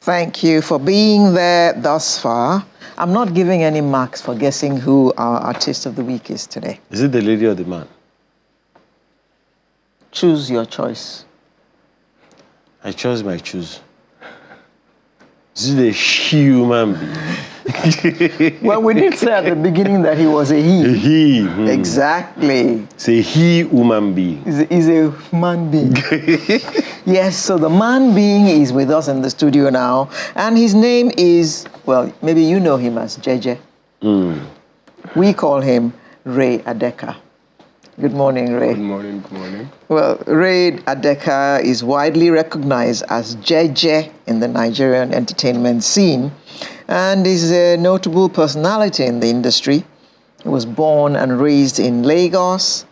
Thank you for being there thus far. I'm not giving any marks for guessing who our artist of the week is today. Is it the lady or the man? Choose your choice. I chose my choose. Is it a human being? Well, we did say at the beginning that he was a he. A he. Exactly. It's a he human being. He's a man being. Yes, so the man being is with us in the studio now, and his name is, well, maybe you know him as Jeje. We call him Ray Adeka. Good morning, Ray. Good morning, good morning. Well, Ray Adeka is widely recognized as Jeje in the Nigerian entertainment scene and is a notable personality in the industry. He was born and raised in Lagos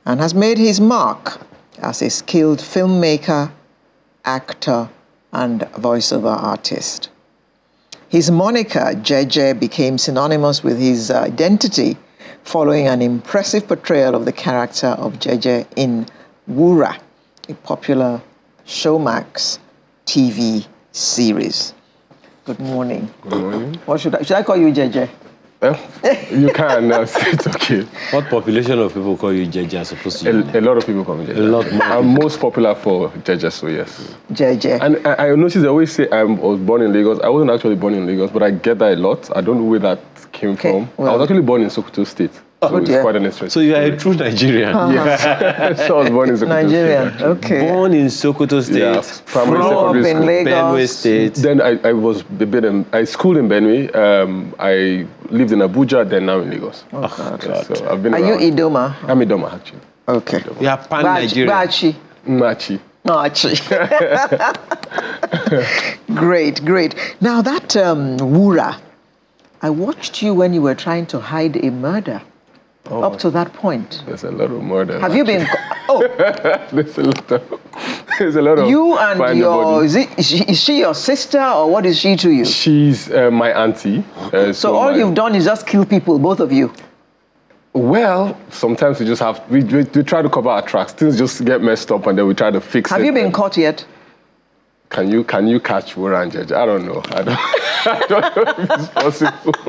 and has made his mark as a skilled filmmaker, actor, and voiceover artist. His moniker, Jeje, became synonymous with his identity following an impressive portrayal of the character of Jeje in Wura, a popular Showmax TV series. Good morning. Good morning. What should I call you, Jeje? You can, it's okay. What population of people call you Jeje as opposed to you? A lot of people call me Jeje. A lot more. I'm most popular for Jeje, so yes. Jeje. And I noticed they always say I was born in Lagos. I wasn't actually born in Lagos, but I get that a lot. I don't know where that came from. Well, I was actually born in Sokoto State. So it's quite an interesting. So you are a true Nigerian. Yes. So I was born in Sokoto Nigerian, State. okay. Born in Sokoto State. Yeah, primary, secondary in school. Lagos. Benue State. Then I was a bit I schooled in Benue. I lived in Abuja, then now in Lagos. Oh, God. Yeah, so I've been Are you around. Idoma? I'm Idoma, actually. Okay. You are pan-Nigerian. Bachi. Machi. Machi. Great, great. Now that Wura, I watched you when you were trying to hide a murder. Up to that point. There's a lot of murder. Have you been? Oh, There's a lot of. you and finding your bodies. is she your sister or what is she to you? She's my auntie. So all you've done is just kill people, both of you. Well, sometimes we just have we try to cover our tracks. Things just get messed up, and then we try to fix it. Have you been caught yet? Can you catch Wura and Jeje? I don't know. I don't know if it's possible.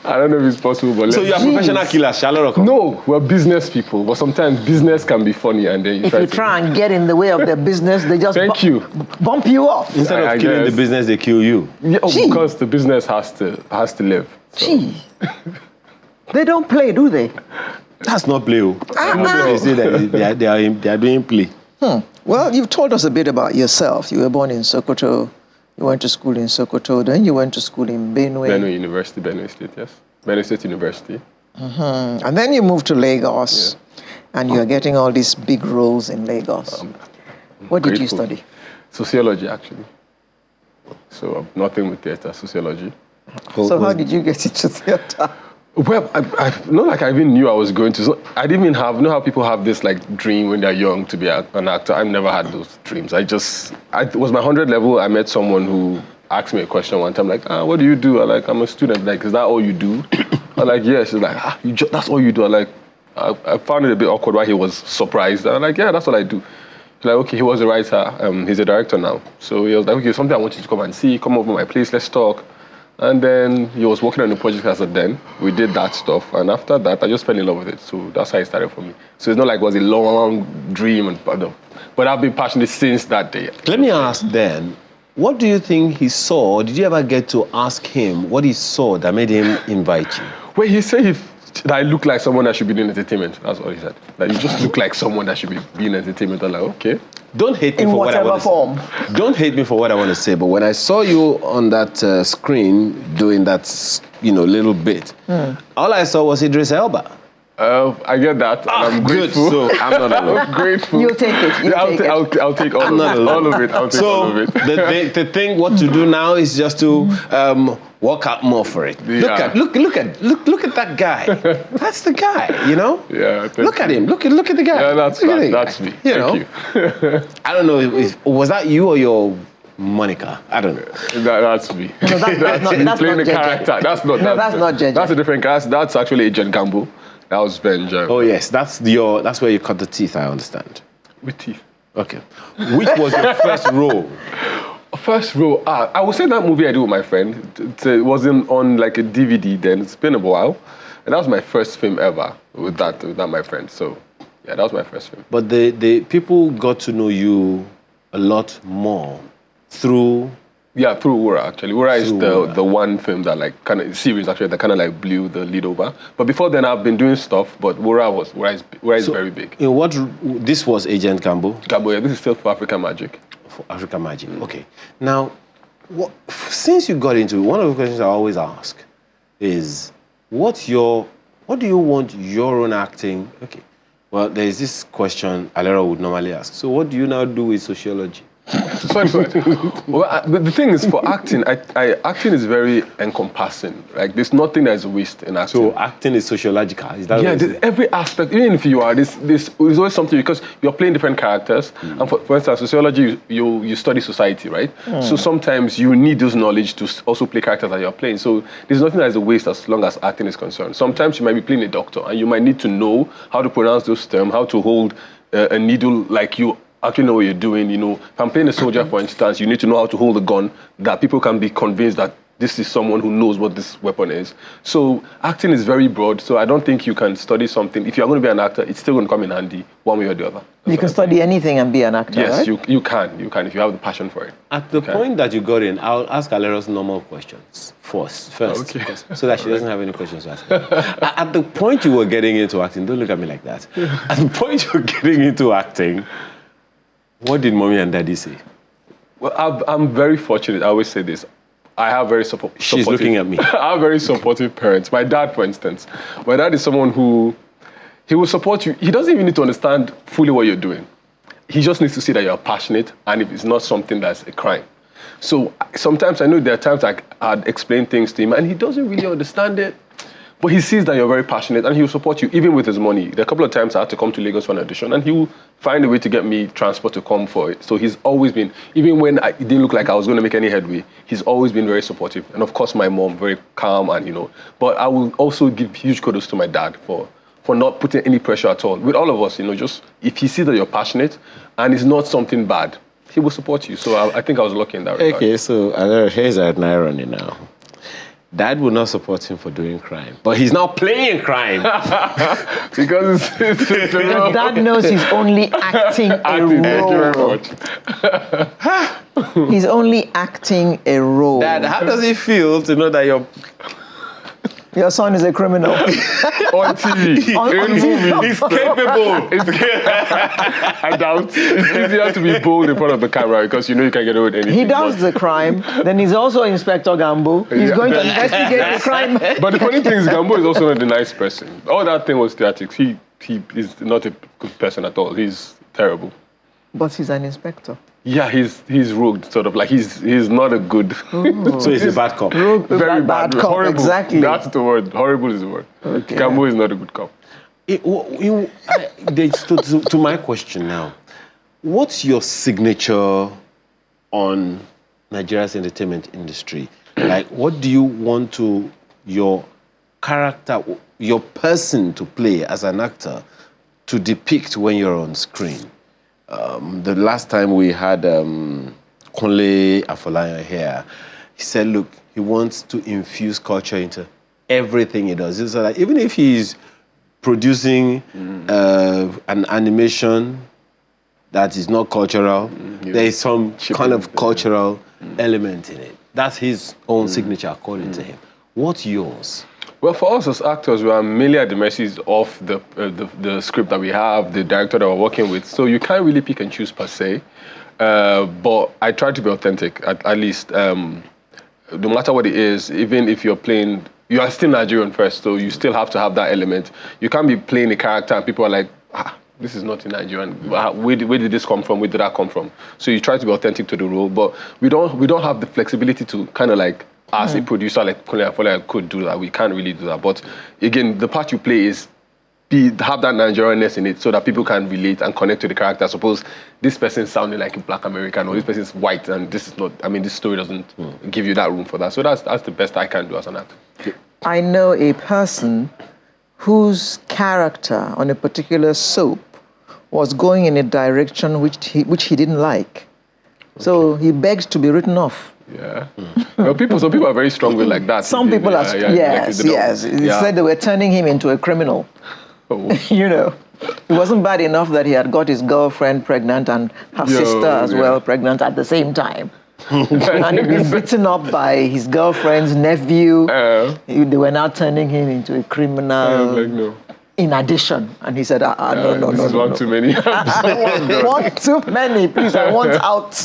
I don't know if it's possible, but So you are professional killers, Charlotte? No, we're business people, but sometimes business can be funny, and then you If you try and get in the way of their business, they just bump you off. Instead of I killing guess. the business, they kill you. Yeah, Gee. because the business has to live. So. Gee. They don't play, do they? That's not play. They say that they are doing play. Well, you've told us a bit about yourself. You were born in Sokoto. You went to school in Sokoto. Then you went to school in Benue. Benue University, Benue State, yes. Benue State University. And then you moved to Lagos. And you're getting all these big roles in Lagos. What did you Grateful. study? Sociology, actually. So nothing with theatre, sociology. So how did you get into theatre? Well, I not like I even knew I was going to. So I didn't even have. You know how people have this like dream when they're young to be an actor. I've never had those dreams. It was my 100 level. I met someone who asked me a question one time, like, what do you do? I'm a student. Like, is that all you do? I'm like, yes. She's like, that's all you do. I found it a bit awkward why he was surprised. And I'm like, yeah, that's what I do. She's like, okay, he was a writer. He's a director now. So he was like, okay, something I want you to come and see. Come over to my place. Let's talk. And then he was working on the project as a then. We did that stuff. And after that, I just fell in love with it. So that's how it started for me. So it's not like it was a long dream. But I've been passionate since that day. Let me ask then, what do you think he saw? Did you ever get to ask him what he saw that made him invite you? Well, he said that I look like someone that should be doing entertainment. That's what he said. That you just look like someone that should be doing entertainment. I'm like, okay. Don't hate me In for what I whatever want to form. say. Don't hate me for what I want to say, but when I saw you on that screen doing that, little bit, all I saw was Idris Elba. I get that. And I'm Good. grateful. So I'm not alone. I'm grateful. You'll take it. I'll take all I'm of not it. alone. All of it. I'll take all of it. The thing, what to do now is just to work out more for it. Yeah. Look at that guy. That's the guy, you know? Yeah. Look at him. Look at the guy. Yeah, that's me. Thank you. I don't know. Was that you or your Monica? I don't know. That's me. No, that's me not playing the Jeje. character. That's not Jeje. That's a different character. That's actually Agent Gamble. That was Benjamin. Oh yes, that's where you cut the teeth. I understand. With teeth. Okay. Which was your first role? first role, I would say that movie I did with my friend. It wasn't on like a DVD then. It's been a while. And that was my first film ever with that my friend. So, yeah, that was my first film. But the people got to know you a lot more through... Yeah, through Wura, actually. Wura is Wura. the one film that like kind of series actually that kind of like blew the lead over. But before then, I've been doing stuff. But Wura is very big. In what this was Agent Gambo? Gambo, yeah, this is still for African Magic. For African Magic. Okay. Now, since you got into it, one of the questions I always ask is, what do you want your own acting? Okay. Well, there is this question Alera would normally ask. So, what do you now do with sociology? Sorry. Well, the thing is, for acting, acting is very encompassing. Like, there's nothing that's waste in acting. So, acting is sociological. Is that every aspect, even if you are, this is always something because you're playing different characters. And for instance, sociology, you study society, right? So sometimes you need this knowledge to also play characters that you're playing. So there's nothing that's a waste as long as acting is concerned. Sometimes you might be playing a doctor, and you might need to know how to pronounce those terms, how to hold a needle like you actually know what you're doing. You know, if I'm playing a soldier, for instance, you need to know how to hold a gun that people can be convinced that this is someone who knows what this weapon is. So acting is very broad. So I don't think you can study something. If you're going to be an actor, it's still going to come in handy one way or the other. You can study anything and be an actor, yes, right? you can if you have the passion for it. At the point that you got in, I'll ask Alera's normal questions first, Okay. so that she doesn't have any questions to ask. At the point you were getting into acting, don't look at me like that. At the point you were getting into acting, what did mommy and daddy say? Well, I'm very fortunate. I always say this. I have very supportive... She's looking at me. I have very supportive parents. My dad, for instance. My dad is someone who... He will support you. He doesn't even need to understand fully what you're doing. He just needs to see that you're passionate and if it's not something that's a crime. So sometimes I know there are times I'd explain things to him and he doesn't really understand it. But he sees that you're very passionate and he will support you even with his money. There are a couple of times I had to come to Lagos for an audition and he will find a way to get me transport to come for it. So he's always been, even when it didn't look like I was going to make any headway, he's always been very supportive. And of course my mom, very calm and, you know. But I will also give huge kudos to my dad for not putting any pressure at all. With all of us, you know, just if he sees that you're passionate and it's not something bad, he will support you. So I think I was lucky in that regard. Okay, so here's an irony now. Dad will not support him for doing crime, but he's now playing crime. Because Because dad knows he's only acting a role. He's only acting a role. Dad, how does it feel to know that Your son is a criminal. On TV, On in TV. movie. he's capable? I doubt it's easier to be bold in front of the camera because you know you can get away with anything. He does the crime, then he's also Inspector Gambo. He's going to investigate the crime. But the funny thing is, Gambo is also not a nice person. All that thing was theatrics. He is not a good person at all. He's terrible. But he's an inspector. Yeah, he's rogue, sort of like he's not a good. So he's a bad cop. Very bad cop, horrible. exactly. That's the word. Horrible is the word. Okay. Gambo is not a good cop. To my question now, what's your signature on Nigeria's entertainment industry? Like, what do you want your character, your person to play as an actor to depict when you're on screen? The last time we had Kunle Afolayan here, he said, look, he wants to infuse culture into everything he does. So like, even if he's producing an animation that is not cultural, there is some kind of cultural element in it. That's his own signature, according to him. What's yours? Well, for us as actors, we are mainly at the mercies of the script that we have, the director that we're working with. So you can't really pick and choose per se. But I try to be authentic, at least. No matter what it is, even if you're playing, you are still Nigerian first, so you still have to have that element. You can't be playing a character and people are like, this is not in Nigerian. Where did this come from? Where did that come from? So you try to be authentic to the role, but we don't have the flexibility to kind of like, as a producer like Kunle Afolayan could do that. We can't really do that. But again, the part you play is have that Nigerianness in it so that people can relate and connect to the character. Suppose this person sounded like a black American or this person is white and this is not, this story doesn't give you that room for that. So that's the best I can do as an actor. I know a person whose character on a particular soap was going in a direction which he didn't like. So he begged to be written off. Yeah. Well, some people are very strongly like that. Some people are, yes. He said they were turning him into a criminal. Oh. You know, it wasn't bad enough that he had got his girlfriend pregnant and her sister as well pregnant at the same time. And he'd been beaten up by his girlfriend's nephew. They were now turning him into a criminal. In addition, and he said, no. This is one too many. One too many, please, I want out.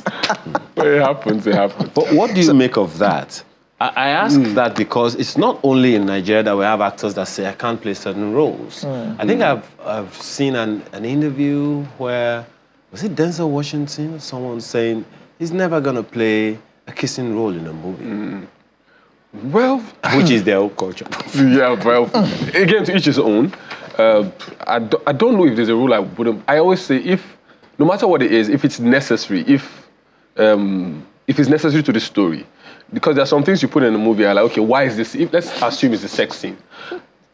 It happens. But what do you make of that? I ask that because it's not only in Nigeria that we have actors that say, I can't play certain roles. I think I've seen an interview where, was it Denzel Washington? Someone saying he's never going to play a kissing role in a movie. Well, which is their own culture. Yeah, well, again, to each his own. I don't know if there's a rule I wouldn't. I always say, no matter what it is, if it's necessary, if it's necessary to the story, because there are some things you put in a movie, are like, okay, why is this? Let's assume it's a sex scene.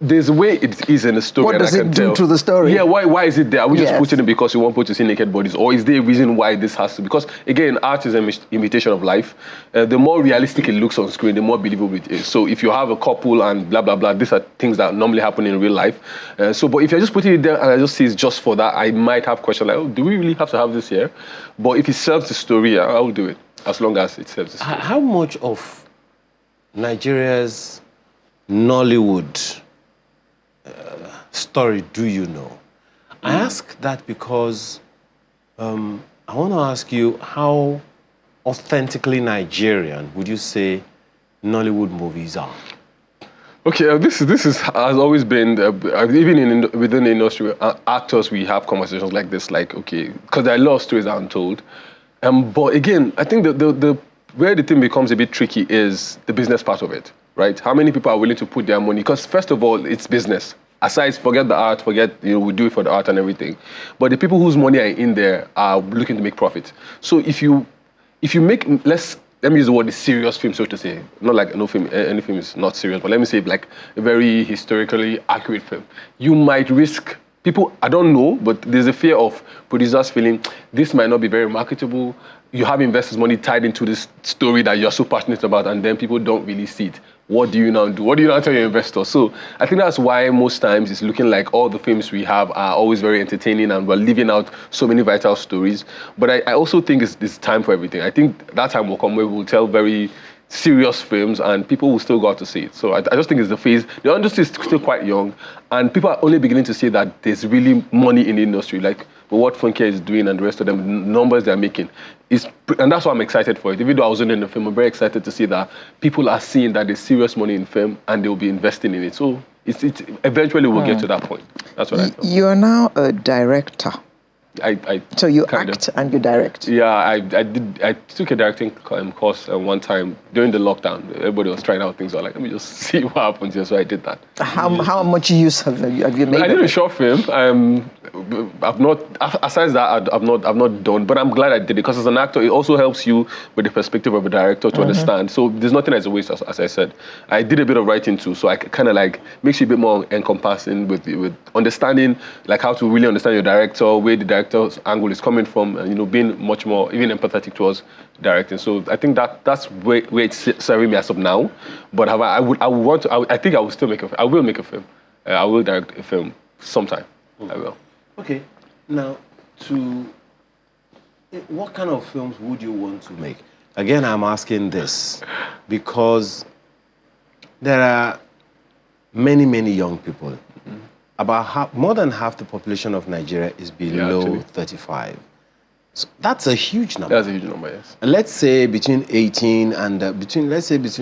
There's a way it is in the story. What does it do to the story? Yeah, why is it there? Are we just putting it because we want people to see naked bodies? Or is there a reason why this has to? Because, again, art is an imitation of life. The more realistic it looks on screen, the more believable it is. So if you have a couple and blah, blah, blah, these are things that normally happen in real life. But if you're just putting it there and I just see it's just for that, I might have questions like, do we really have to have this here? But if it serves the story, I will do it, as long as it serves the story. How much of Nigeria's Nollywood story do you know? I ask that because I want to ask you, how authentically Nigerian would you say Nollywood movies are? Okay, this has always been, even within the industry, actors, we have conversations like this, like, okay, because there are a lot of stories that are untold. But again, I think where the thing becomes a bit tricky is the business part of it, right? How many people are willing to put their money? Because first of all, it's business. Aside, forget the art, we do it for the art and everything. But the people whose money are in there are looking to make profit. So if you make, let me use the word, serious film, so to say. Not like any film is not serious, but let me say like a very historically accurate film. You might risk, people, I don't know, but there's a fear of producers feeling this might not be very marketable. You have investors' money tied into this story that you're so passionate about, and then people don't really see it. What do you now do? What do you now tell your investors? So I think that's why most times it's looking like all the films we have are always very entertaining and we're leaving out so many vital stories. But I also think it's time for everything. I think that time will come where we'll tell very serious films and people will still go out to see it. So I just think it's the phase. The industry is still quite young and people are only beginning to see that there's really money in the industry. Like what Funke is doing and the rest of them, the numbers they're making. And that's why I'm excited for it. Even though I wasn't in the film, I'm very excited to see that people are seeing that there's serious money in film and they'll be investing in it. So it eventually will get to that point. That's what I thought. You are now a director. So you act and you direct. Yeah, I took a directing course one time during the lockdown. Everybody was trying out things. So I was like, let me just see what happens here. So I did that. How much use have you made? I did a short film. I've not, aside that, I've not done. But I'm glad I did it because as an actor, it also helps you with the perspective of a director to understand. So there's nothing as a waste, as I said. I did a bit of writing too, so I kind of like makes you a bit more encompassing with understanding like how to really understand your director, where the director's angle is coming from, and being much more even empathetic towards directing. So I think that's where it's serving me as of now. But I think I will still make a film. I will make a film. I will direct a film sometime. I will. Okay. Now, what kind of films would you want to make? Again, I'm asking this because there are many, many young people. More than half the population of Nigeria is below 35. So that's a huge number. That's a huge number, yes. And let's say between 18 and between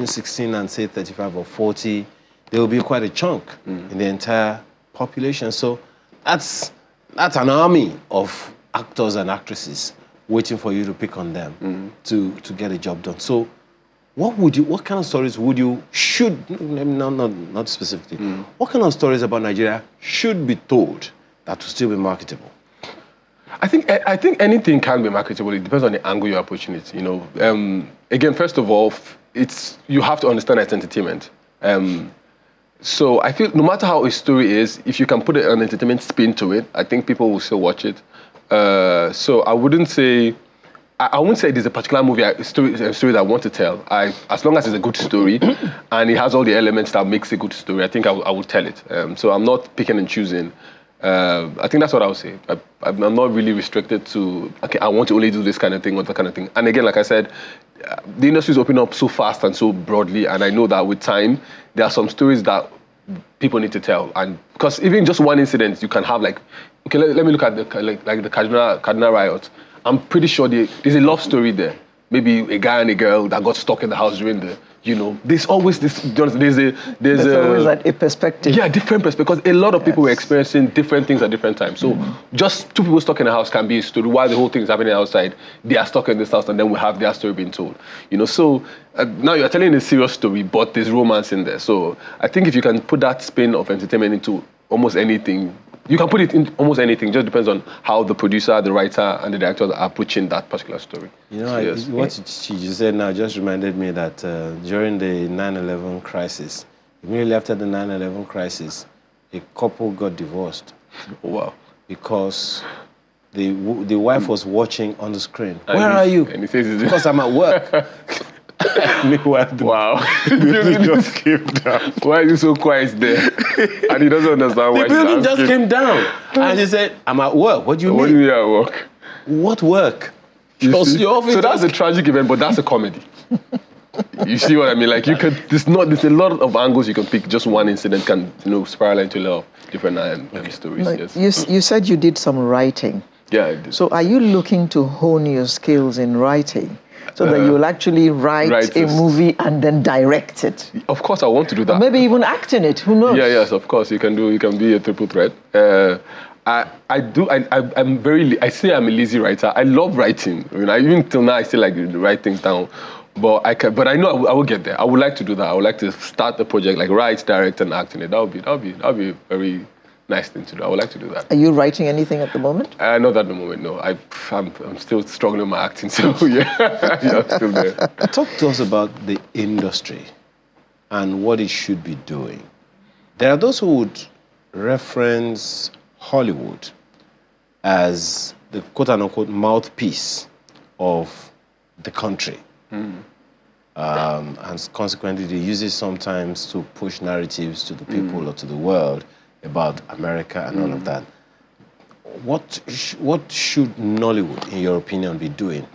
16 and say 35 or 40, there will be quite a chunk in the entire population. So that's an army of actors and actresses waiting for you to pick on them to get a job done. So what kind of stories not specifically, what kind of stories about Nigeria should be told that will still be marketable? I think anything can be marketable. It depends on the angle you're approaching it. Again, first of all, you have to understand it's entertainment. So I feel no matter how a story is, if you can put an entertainment spin to it, I think people will still watch it. So I wouldn't say I wouldn't say there's a particular movie, a story that I want to tell. As long as it's a good story and it has all the elements that makes a good story, I think I will tell it. So I'm not picking and choosing. I think that's what I would say. I'm not really restricted to, okay, I want to only do this kind of thing or that kind of thing. And again, like I said, the industry is opening up so fast and so broadly, and I know that with time, there are some stories that people need to tell. And because even just one incident, you can have like, okay, let me look at the Kaduna riot. I'm pretty sure there's a love story there. Maybe a guy and a girl that got stuck in the house during the, there's always this, there's always like a perspective. Yeah, different perspective, because a lot of people were experiencing different things at different times. So just two people stuck in a house can be a story, while the whole thing is happening outside. They are stuck in this house, and then we have their story being told. So now you're telling a serious story, but there's romance in there. So I think if you can put that spin of entertainment into almost anything, you can put it in almost anything. It just depends on how the producer, the writer, and the director are approaching that particular story. What you said now just reminded me that during the 9/11 crisis, immediately after the 9/11 crisis, a couple got divorced. Oh, wow. Because the wife was watching on the screen. Where are you? And he says, because I'm at work. Wow. The just came down. Why is he so quiet there? And he doesn't understand why. The building just came down. And he said, I'm at work. What do you mean? What do you mean at work? What work? Your office. So that's a tragic event, but that's a comedy. You see what I mean? Like there's a lot of angles you can pick. Just one incident can spiral into a lot of different stories. No, yes. You said you did some writing. Yeah, I did. So are you looking to hone your skills in writing so that you will actually write a movie and then direct it? Of course, I want to do that. Or maybe even act in it. Who knows? Yeah, yes, of course. You can be a triple threat. I say I'm a lazy writer. I love writing. Even till now, I still like to write things down. But I know I will get there. I would like to do that. I would like to start the project, like write, direct, and act in it. That would be a very nice thing to do. I would like to do that. Are you writing anything at the moment? Not at the moment, no. I'm still struggling with my acting, so yeah, I'm still there. Talk to us about the industry and what it should be doing. There are those who would reference Hollywood as the quote-unquote mouthpiece of the country. And consequently, they use it sometimes to push narratives to the people or to the world about America and all of that. What should Nollywood, in your opinion, be doing?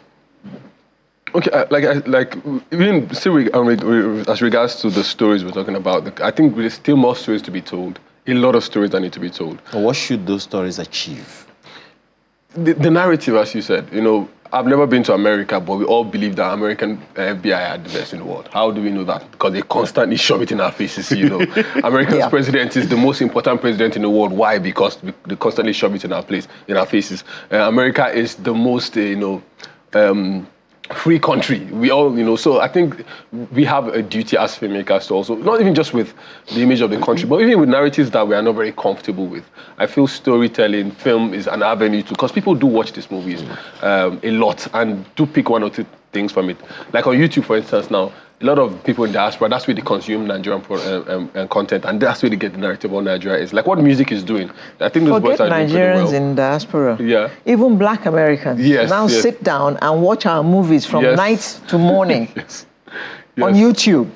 Okay, even still as regards to the stories we're talking about, I think there's still more stories to be told. A lot of stories that need to be told. And what should those stories achieve? The narrative, as you said, I've never been to America, but we all believe that American FBI are the best in the world. How do we know that? Because they constantly shove it in our faces, America's president is the most important president in the world. Why? Because they constantly shove it in our faces. America is the most, free country. We all, so I think we have a duty as filmmakers to also, not even just with the image of the country, but even with narratives that we are not very comfortable with. I feel storytelling, film is an avenue to, because people do watch these movies a lot and do pick one or two things from it. Like on YouTube, for instance, now, a lot of people in diaspora, that's where they consume Nigerian content, and that's where they get the narrative on Nigeria is. Like what music is doing. I think those boys are doing pretty well. Nigerians in diaspora. Yeah. Even Black Americans sit down and watch our movies from night to morning on YouTube.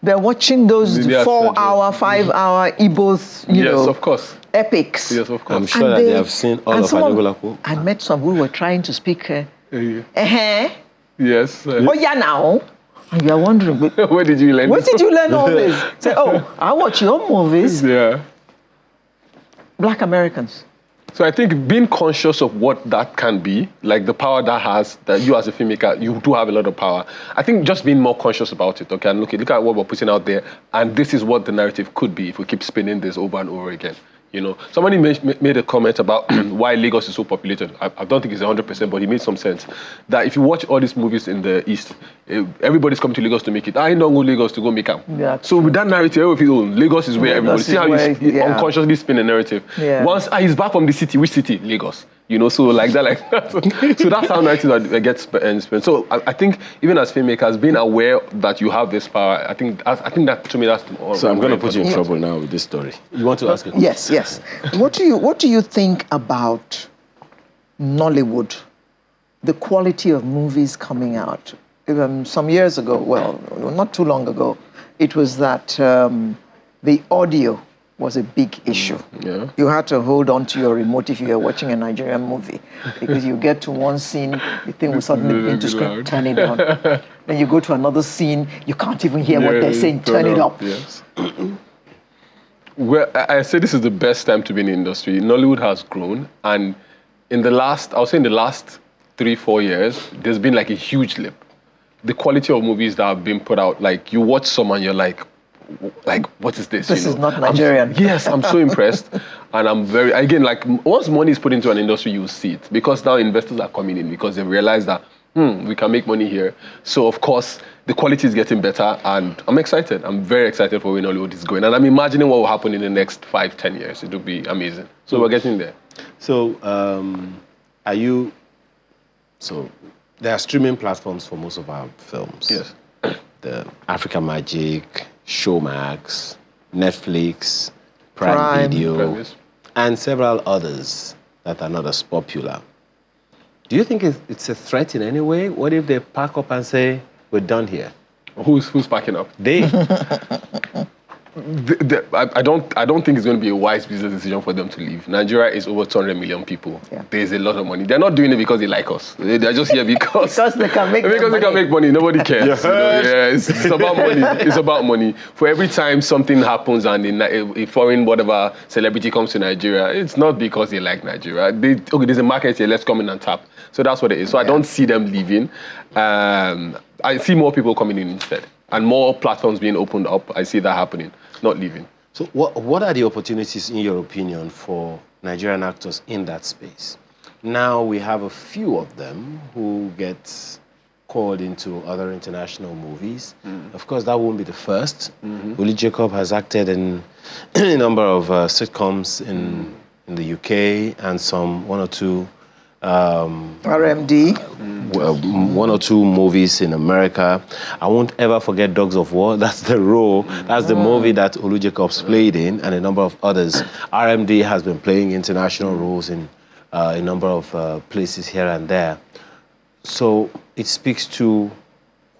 They're watching those 4-hour, 5-hour Igbos, yes, of course. Epics. Yes, of course. I'm sure that they have seen all of Adeka. I met some who were trying to speak. Yes. Oh, yeah, now. And you are wondering, where did you learn all this? Say, I watch your movies. Yeah. Black Americans. So I think being conscious of what that can be, like the power that has, that you as a filmmaker, you do have a lot of power. I think just being more conscious about it, okay, and look at what we're putting out there, and this is what the narrative could be if we keep spinning this over and over again. Somebody made a comment about why Lagos is so populated. I don't think it's 100%, but it made some sense. That if you watch all these movies in the East, everybody's coming to Lagos to make it. I don't go Lagos to go make them. Yeah, so with that narrative, Lagos is where everybody. See how you unconsciously spin a narrative. Yeah. Once he's back from the city, which city? Lagos. So like that. So that's how narrative gets spent. So I think even as filmmakers, being aware that you have this power, I think that to me that's more. So I'm going to put you in trouble now with this story. You want to ask a question? Yes. What do you think about Nollywood the quality of movies coming out. Some years ago, well, not too long ago, it was that the audio was a big issue. Yeah. You had to hold on to your remote if you were watching a Nigerian movie, because you get to one scene, the thing will suddenly begin to scream, turn it down. Then you go to another scene, you can't even hear what they're saying, turn it up. Yes. Well, I say this is the best time to be in the industry. Nollywood has grown, and in the last 3-4 years, there's been like a huge leap. The quality of movies that have been put out, like you watch some and you're like, what is this? This is not Nigerian. Yes, I'm so impressed. And I'm very, again, like once money is put into an industry, you see it. Because now investors are coming in because they realize that, we can make money here. So of course, the quality is getting better, and I'm excited. I'm very excited for where Nollywood is going. And I'm imagining what will happen in the next 5-10 years. It will be amazing. So we're getting there. So so there are streaming platforms for most of our films. Yes. The Africa Magic, Showmax, Netflix, Prime Video, Premise. and several others that are not as popular. Do you think it's a threat in any way? What if they pack up and say, we're done here? Who's packing up? They. I don't think it's going to be a wise business decision for them to leave. Nigeria is over 200 million people. Yeah. There's a lot of money. They're not doing it because they like us. They're just here because They can make because they can make money. Nobody cares. You know? Yeah, it's about money. It's about money. For every time something happens and a foreign whatever celebrity comes to Nigeria, it's not because they like Nigeria. There's a market here. Let's come in and tap. So that's what it is. So I don't see them leaving. I see more people coming in instead, and more platforms being opened up. I see that happening, not leaving. So what are the opportunities, in your opinion, for Nigerian actors in that space? Now we have a few of them who get called into other international movies. Of course, that won't be the first. Willie Jacob has acted in a number of sitcoms in the UK and one or two RMD. one or two movies in America. I won't ever forget Dogs of War. That's the role. That's the movie that Olu Jacobs played in, and a number of others. RMD has been playing international roles in a number of places here and there. So it speaks to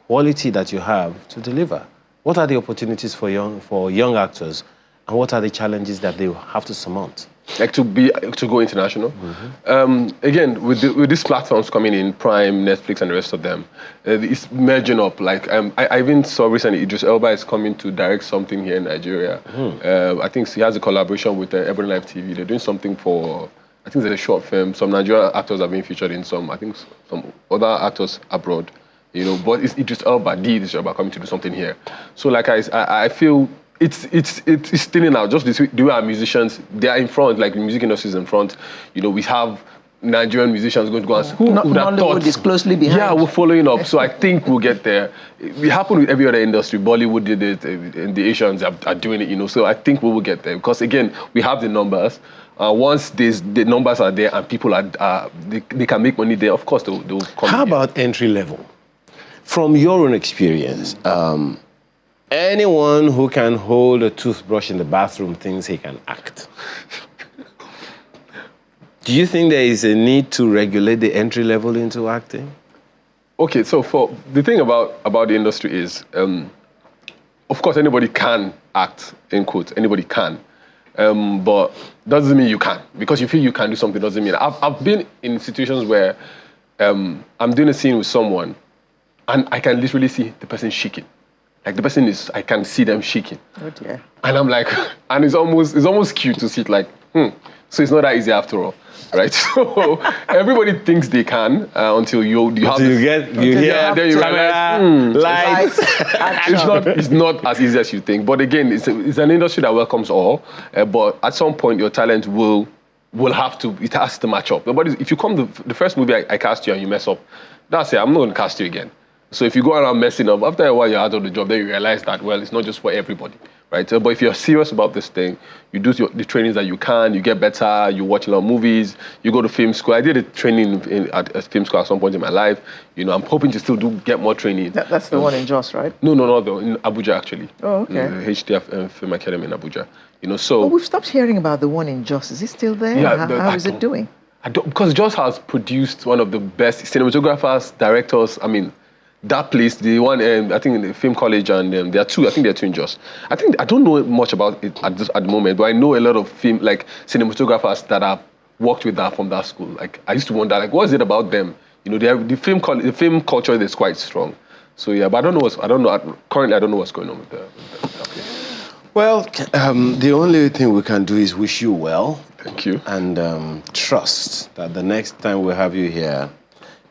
quality that you have to deliver. What are the opportunities for young actors, and what are the challenges that they have to surmount? Like to go international. Again, with these platforms coming in, Prime, Netflix, and the rest of them, it's merging up. Like I even saw recently, Idris Elba is coming to direct something here in Nigeria. I think he has a collaboration with Ebony Live TV. They're doing something for, I think it's a short film. Some Nigerian actors are being featured in some. I think some other actors abroad. You know, but it's Idris Elba, Idris Elba coming to do something here. So like I feel. It's still in out. Just the way our musicians, they are in front, like the music industry is in front. You know, we have Nigerian musicians going to go and who would have thought? Nollywood is closely behind. Yeah, we're following up. So I think we'll get there. It happened with every other industry. Bollywood did it, and the Asians are doing it, you know. So I think we will get there. Because again, we have the numbers. Once the numbers are there and people they can make money there, of course they'll come. How about entry level? From your own experience, anyone who can hold a toothbrush in the bathroom thinks he can act. Do you think there is a need to regulate the entry level into acting? Okay, so for the thing about the industry is, of course, anybody can act, in quotes, anybody can. But doesn't mean you can. Because you feel you can do something doesn't mean. I've been in situations where I'm doing a scene with someone and I can literally see the person shaking. Like the person I can see them shaking. Oh dear. And I'm like, and it's almost cute to see it like, so it's not that easy after all, right? So everybody thinks they can until you have you hear then you realize, lights. it's not as easy as you think. But again, it's an industry that welcomes all. But at some point, your talent it has to match up. If you come the first movie I cast you and you mess up, that's it. I'm not going to cast you again. So if you go around messing up, after a while you're out of the job, then you realize that, well, it's not just for everybody, right? But if you're serious about this thing, you do the trainings that you can, you get better, you watch a lot of movies, you go to film school. I did a training at a film school at some point in my life. You know, I'm hoping to still get more training. That's the one in Jos, right? No, though, in Abuja, actually. Oh, okay. The HDF Film Academy in Abuja. You know, so... Well, we've stopped hearing about the one in Jos. Is it still there? Yeah, How is it doing? because Jos has produced one of the best cinematographers, directors. I mean, that place, the one I think in the film college, and there are two. I think there are two in Jos. I don't know much about it at the moment, but I know a lot of film cinematographers that have worked with that from that school. Like I used to wonder, like, what is it about them? You know, the film culture is quite strong. So yeah, but I don't know. Currently, I don't know what's going on with that place. Well, the only thing we can do is wish you well. Thank you. And trust that the next time we have you here,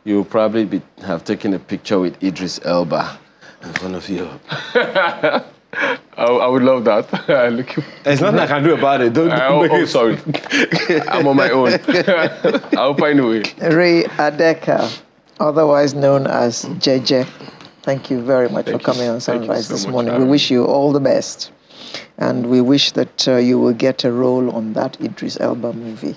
you'll probably have taken a picture with Idris Elba in front of you. I would love that. There's nothing I can do about it. Don't sorry. I'm on my own. I'll find a way. Ray Adeka, otherwise known as JJ, thank you very much for coming on Sunrise this morning. We wish you all the best. And we wish that you will get a role on that Idris Elba movie.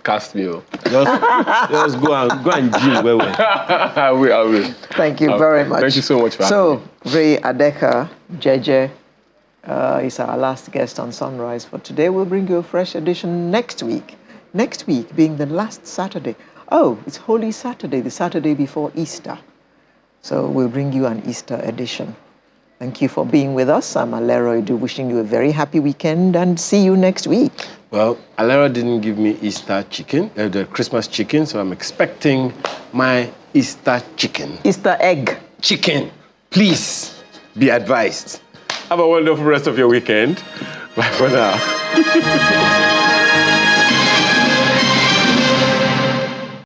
Cast me. Just go and gym well. I will. Thank you very much. Thank you so much for having me. Ray Adeka, JJ, is our last guest on Sunrise for today. We'll bring you a fresh edition next week. Next week being the last Saturday. Oh, it's Holy Saturday, the Saturday before Easter. So we'll bring you an Easter edition. Thank you for being with us. I'm Alero Edu, wishing you a very happy weekend and see you next week. Well, Alero didn't give me Easter chicken, the Christmas chicken, so I'm expecting my Easter chicken. Easter egg. Chicken. Please be advised. Have a wonderful rest of your weekend. Bye for now.